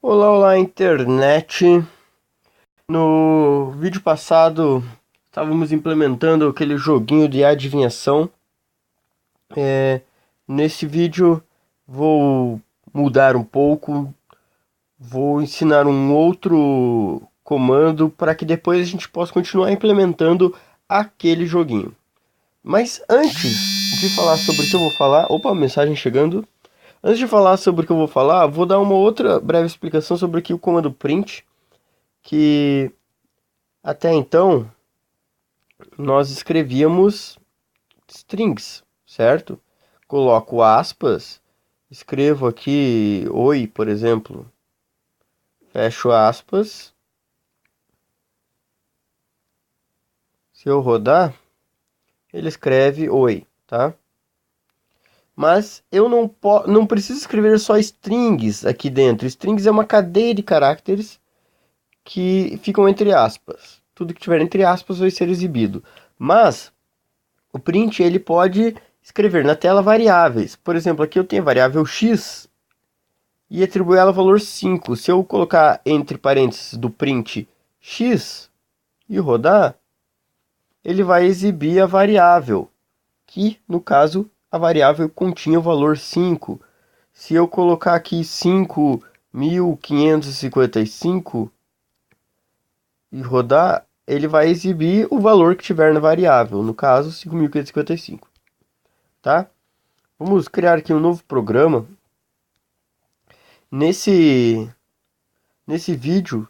Olá, olá, internet. No vídeo passado, estávamos implementando aquele joguinho de adivinhação. Nesse vídeo, vou mudar um pouco, vou ensinar um outro comando para que depois a gente possa continuar implementando aquele joguinho. Mas antes de falar sobre o que eu vou falar, opa, mensagem chegando. Antes de falar sobre o que eu vou falar, vou dar uma outra breve explicação sobre aqui o comando print, que até então nós escrevíamos strings, certo? Coloco aspas, escrevo aqui oi, por exemplo, fecho aspas. Se eu rodar, ele escreve oi, tá? Mas eu não preciso escrever só strings aqui dentro. Strings é uma cadeia de caracteres que ficam entre aspas. Tudo que tiver entre aspas vai ser exibido. Mas o print ele pode escrever na tela variáveis. Por exemplo, aqui eu tenho a variável x e atribuir ela valor 5. Se eu colocar entre parênteses do print x e rodar, ele vai exibir a variável, que no caso a variável continha o valor 5. Se eu colocar aqui 5.555 e rodar, ele vai exibir o valor que tiver na variável, no caso 5.555, tá? Vamos criar aqui um novo programa. Nesse vídeo,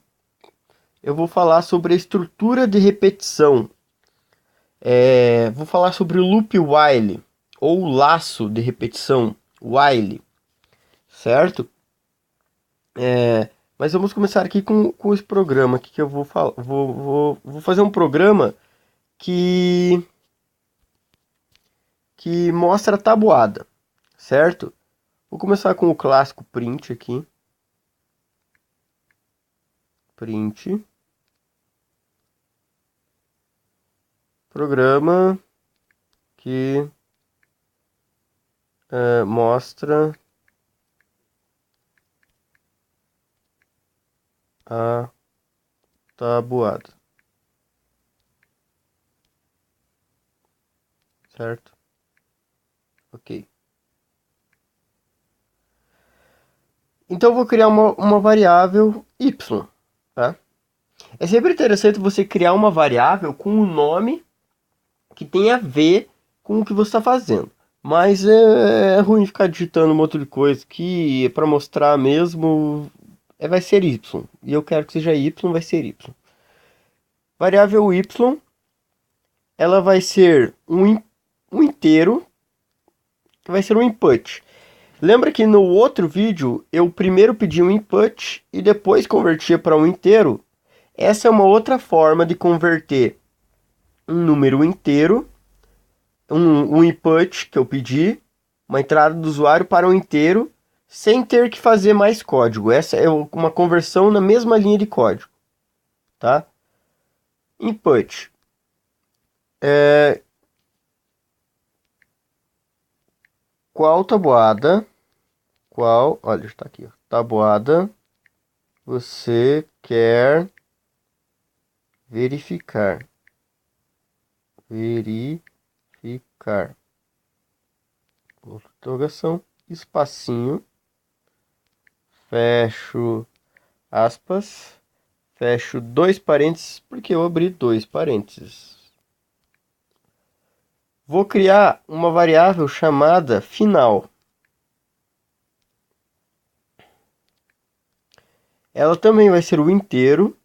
eu vou falar sobre a estrutura de repetição. Vou falar sobre o loop while, ou laço de repetição, while, certo? Mas vamos começar aqui com esse programa aqui que eu vou falar. Vou fazer um programa que mostra a tabuada, certo? Vou começar com o clássico print aqui. Print. Programa que mostra a tabuada, certo? Ok. Então eu vou criar uma variável y, tá? É sempre interessante você criar uma variável com um nome que tem a ver com o que você está fazendo. Mas é ruim ficar digitando um monte de coisa que para mostrar mesmo vai ser y. E eu quero que seja y, vai ser y. Variável y, ela vai ser um inteiro, que vai ser um input. Lembra que no outro vídeo eu primeiro pedi um input e depois convertia para um inteiro? Essa é uma outra forma de converter um número inteiro, um input que eu pedi, uma entrada do usuário para um inteiro, sem ter que fazer mais código. Essa é uma conversão na mesma linha de código, tá? Input. Qual tabuada? Olha, está aqui, ó. Tabuada você quer verificar? Verificar. Interrogação, espacinho, fecho aspas, fecho dois parênteses, porque eu abri dois parênteses. Vou criar uma variável chamada final. Ela também vai ser o inteiro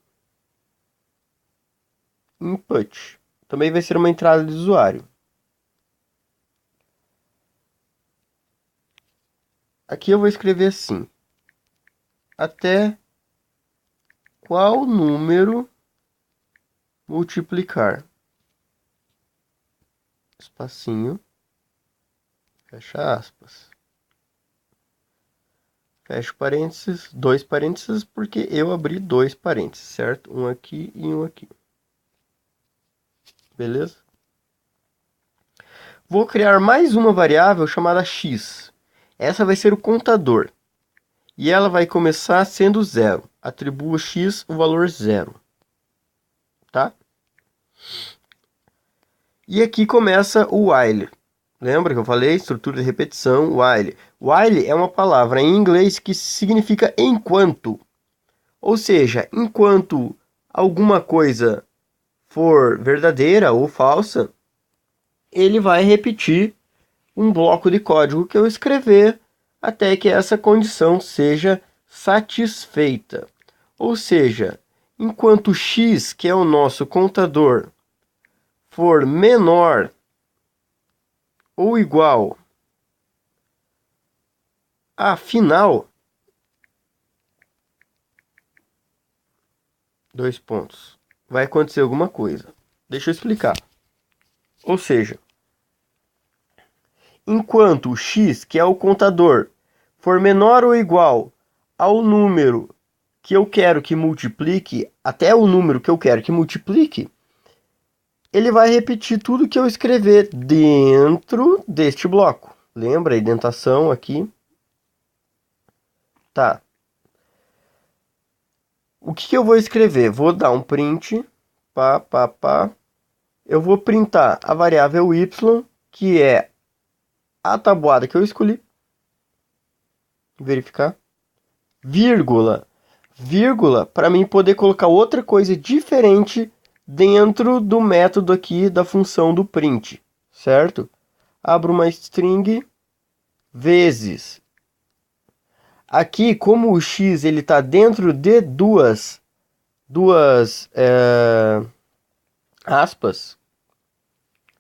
input. Também vai ser uma entrada de usuário. Aqui eu vou escrever assim: até qual número multiplicar? Espacinho, fecha aspas. Fecho parênteses, dois parênteses, porque eu abri dois parênteses, certo? Um aqui e um aqui. Beleza? Vou criar mais uma variável chamada x. Essa vai ser o contador. e ela vai começar sendo zero. Atribua x o valor zero, tá? E aqui começa o while. Lembra que eu falei? Estrutura de repetição, while. While é uma palavra em inglês que significa enquanto. Ou seja, enquanto alguma coisa for verdadeira ou falsa, ele vai repetir um bloco de código que eu escrever até que essa condição seja satisfeita. Ou seja, enquanto x, que é o nosso contador, for menor ou igual a final, dois pontos, vai acontecer alguma coisa. Deixa eu explicar. Ou seja, enquanto o x, que é o contador, for menor ou igual ao número que eu quero que multiplique, até o número que eu quero que multiplique, ele vai repetir tudo que eu escrever dentro deste bloco. Lembra a indentação aqui? Tá. O que eu vou escrever? Vou dar um print, Eu vou printar a variável y, que é a tabuada que eu escolhi. Verificar. Vírgula. Vírgula, para mim poder colocar outra coisa diferente dentro do método aqui da função do print, certo? Abro uma string vezes. Aqui, como o x ele está dentro de duas aspas,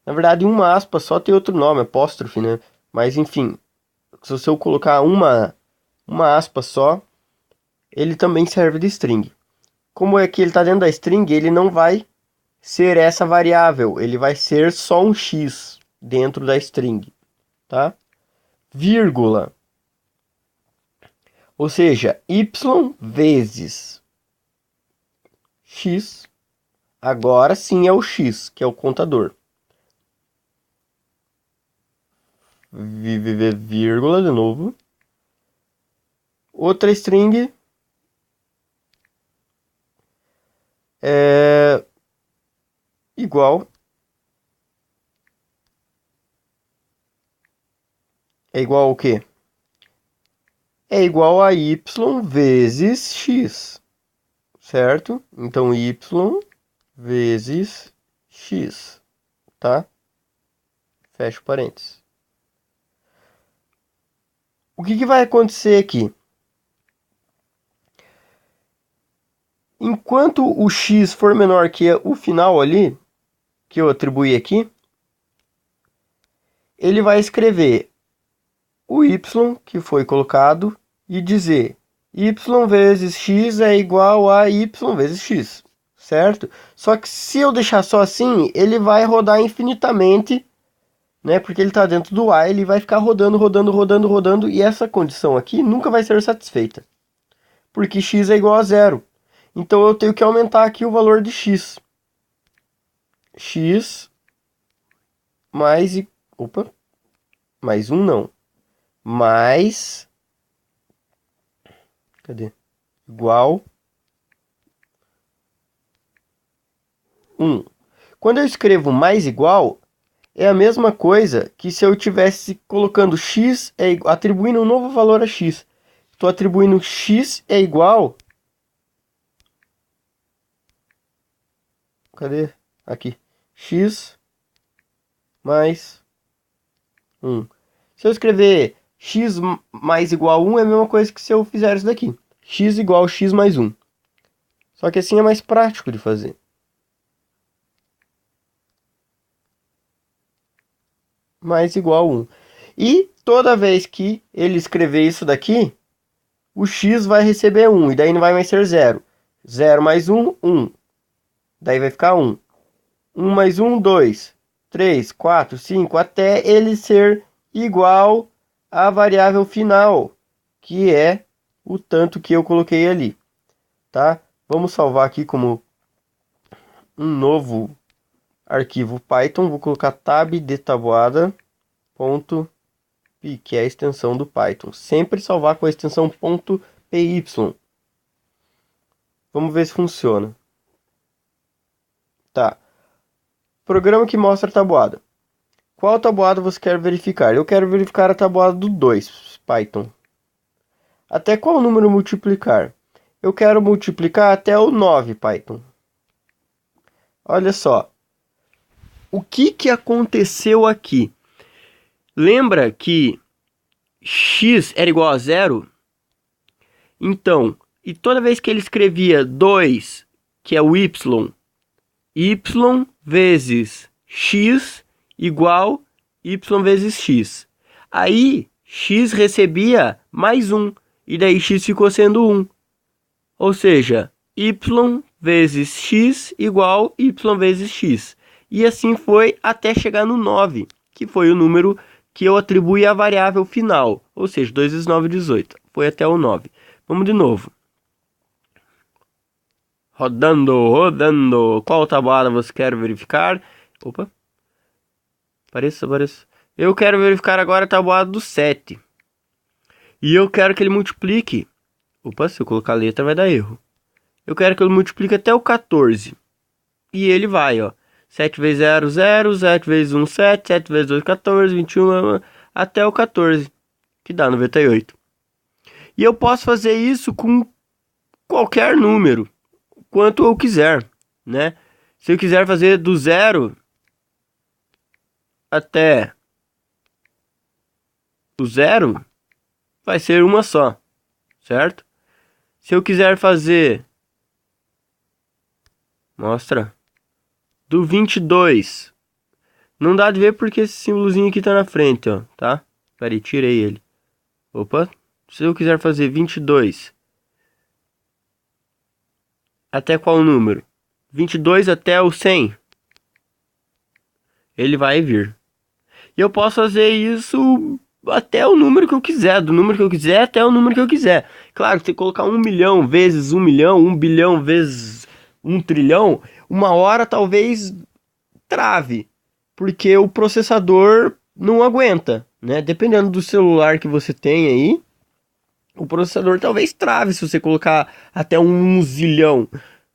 na verdade uma aspa só tem outro nome, apóstrofe, né? Mas enfim, se eu colocar uma aspa só, ele também serve de string. Como é que ele está dentro da string, ele não vai ser essa variável, ele vai ser só um x dentro da string, tá? Vírgula. Ou seja, y vezes x, agora sim é o x, que é o contador. Vírgula de novo. Outra string é igual ao quê? É igual a y vezes x, certo? Então y vezes x, tá? Fecha parênteses. O que vai acontecer aqui? Enquanto o x for menor que o final ali, que eu atribuí aqui, ele vai escrever o y que foi colocado e dizer y vezes x é igual a y vezes x, certo? Só que se eu deixar só assim, ele vai rodar infinitamente, né? Porque ele está dentro do while, ele vai ficar rodando, e essa condição aqui nunca vai ser satisfeita, porque x é igual a zero. Então eu tenho que aumentar aqui o valor de x. X mais... Opa, mais 1 não. Mais... Cadê? Igual 1. Quando eu escrevo mais igual, é a mesma coisa que se eu estivesse colocando x, atribuindo um novo valor a x. Estou atribuindo x é igual... Cadê? Aqui. X mais 1. Se eu escrever x mais igual a 1, é a mesma coisa que se eu fizer isso daqui. X igual a x mais 1. Só que assim é mais prático de fazer. Mais igual a 1. E toda vez que ele escrever isso daqui, o x vai receber 1. E daí não vai mais ser 0. 0 mais 1, 1. Daí vai ficar 1. 1 mais 1, 2. 3, 4, 5, até ele ser igual à variável final, que é o tanto que eu coloquei ali, tá? Vamos salvar aqui como um novo arquivo Python. Vou colocar tab de tabuada ponto que é a extensão do Python. Sempre salvar com a extensão .py. Vamos ver se funciona. Tá. Programa que mostra a tabuada. Qual tabuada você quer verificar? Eu quero verificar a tabuada do 2, Python. Até qual número multiplicar? Eu quero multiplicar até o 9, Python. Olha só. O que aconteceu aqui? Lembra que x era igual a 0? Então, e toda vez que ele escrevia 2, que é o y vezes x igual y vezes x. Aí, x recebia mais 1, e daí x ficou sendo 1. Ou seja, y vezes x igual y vezes x. E assim foi até chegar no 9, que foi o número que eu atribuí à variável final. Ou seja, 2 vezes 9, 18. Foi até o 9. Vamos de novo. Rodando. Qual tabuada você quer verificar? Opa. Apareça. Eu quero verificar agora a tabuada do 7. E eu quero que ele multiplique. Opa, se eu colocar letra vai dar erro. Eu quero que ele multiplique até o 14. E ele vai, ó. 7 vezes 0, 0. 7 vezes 1, 7. 7 vezes 2, 14. 21, até o 14. Que dá 98. E eu posso fazer isso com qualquer número. Quanto eu quiser, né? Se eu quiser fazer do 0 até o 0, vai ser uma só, certo? Se eu quiser fazer, mostra, do 22, não dá de ver porque esse símbolozinho aqui tá na frente, ó, tá? Peraí, tirei ele. Opa, se eu quiser fazer 22, até qual número? 22 até o 100. Ele vai vir. E eu posso fazer isso até o número que eu quiser. Do número que eu quiser até o número que eu quiser. Claro, se você colocar 1 milhão vezes 1 milhão, 1 bilhão vezes 1 trilhão, uma hora talvez trave. Porque o processador não aguenta, né? Dependendo do celular que você tem aí, o processador talvez trave se você colocar até 1 zilhão.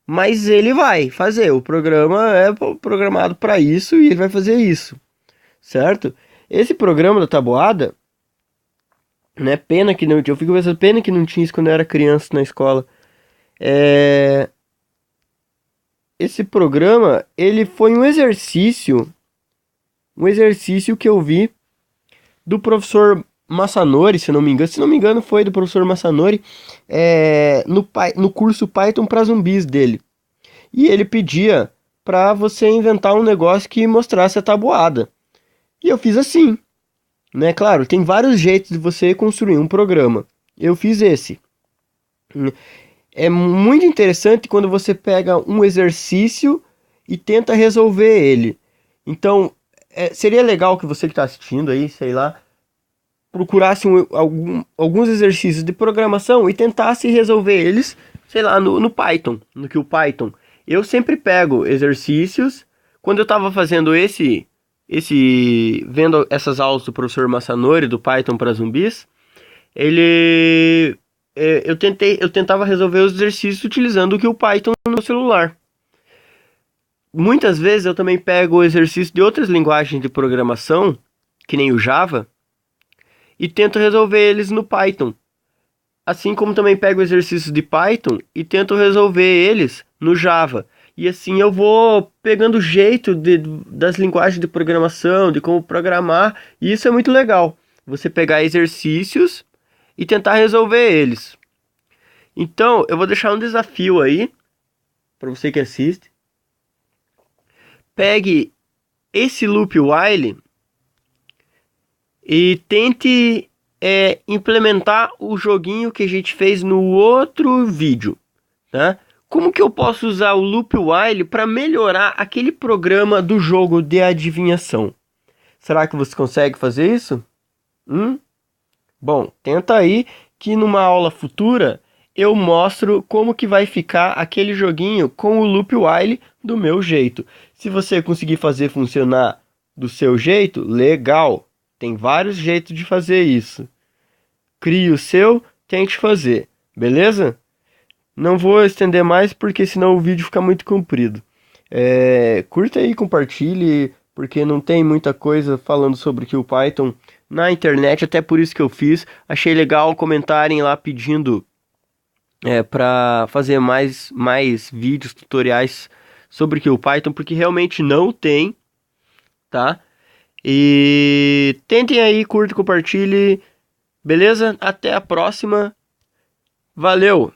Mas ele vai fazer. O programa é programado para isso e ele vai fazer isso. Certo? Esse programa da tabuada, né? Pena que não tinha. Eu fico pensando, pena que não tinha isso quando eu era criança na escola. Esse programa, ele foi um exercício que eu vi do professor Masanori, se não me engano foi do professor Masanori, no curso Python para zumbis dele. E ele pedia para você inventar um negócio que mostrasse a tabuada. E eu fiz assim, né? Claro, tem vários jeitos de você construir um programa. Eu fiz esse. É muito interessante quando você pega um exercício e tenta resolver ele. Então, seria legal que você que está assistindo aí, sei lá, procurasse alguns exercícios de programação e tentasse resolver eles, sei lá, no Python, no Python. Eu sempre pego exercícios. Quando eu estava fazendo vendo essas aulas do professor Masanori do Python para zumbis, eu tentava resolver os exercícios utilizando o Python no celular. Muitas vezes eu também pego o exercício de outras linguagens de programação, que nem o Java, e tento resolver eles no Python. Assim como também pego exercícios de Python e tento resolver eles no Java. E assim eu vou pegando o jeito das linguagens de programação, de como programar. E isso é muito legal. Você pegar exercícios e tentar resolver eles. Então, eu vou deixar um desafio aí, para você que assiste. Pegue esse loop while e tente implementar o joguinho que a gente fez no outro vídeo, tá? Como que eu posso usar o loop while para melhorar aquele programa do jogo de adivinhação? Será que você consegue fazer isso? Bom, tenta aí que numa aula futura eu mostro como que vai ficar aquele joguinho com o loop while do meu jeito. Se você conseguir fazer funcionar do seu jeito, legal. Tem vários jeitos de fazer isso. Crie o seu, tente fazer, beleza? Não vou estender mais porque senão o vídeo fica muito comprido. Curta aí, compartilhe, porque não tem muita coisa falando sobre o Python na internet, até por isso que eu fiz. Achei legal comentarem lá pedindo para fazer mais vídeos, tutoriais sobre o Python, porque realmente não tem, tá? E tentem aí, curta, compartilhe, beleza? Até a próxima. Valeu!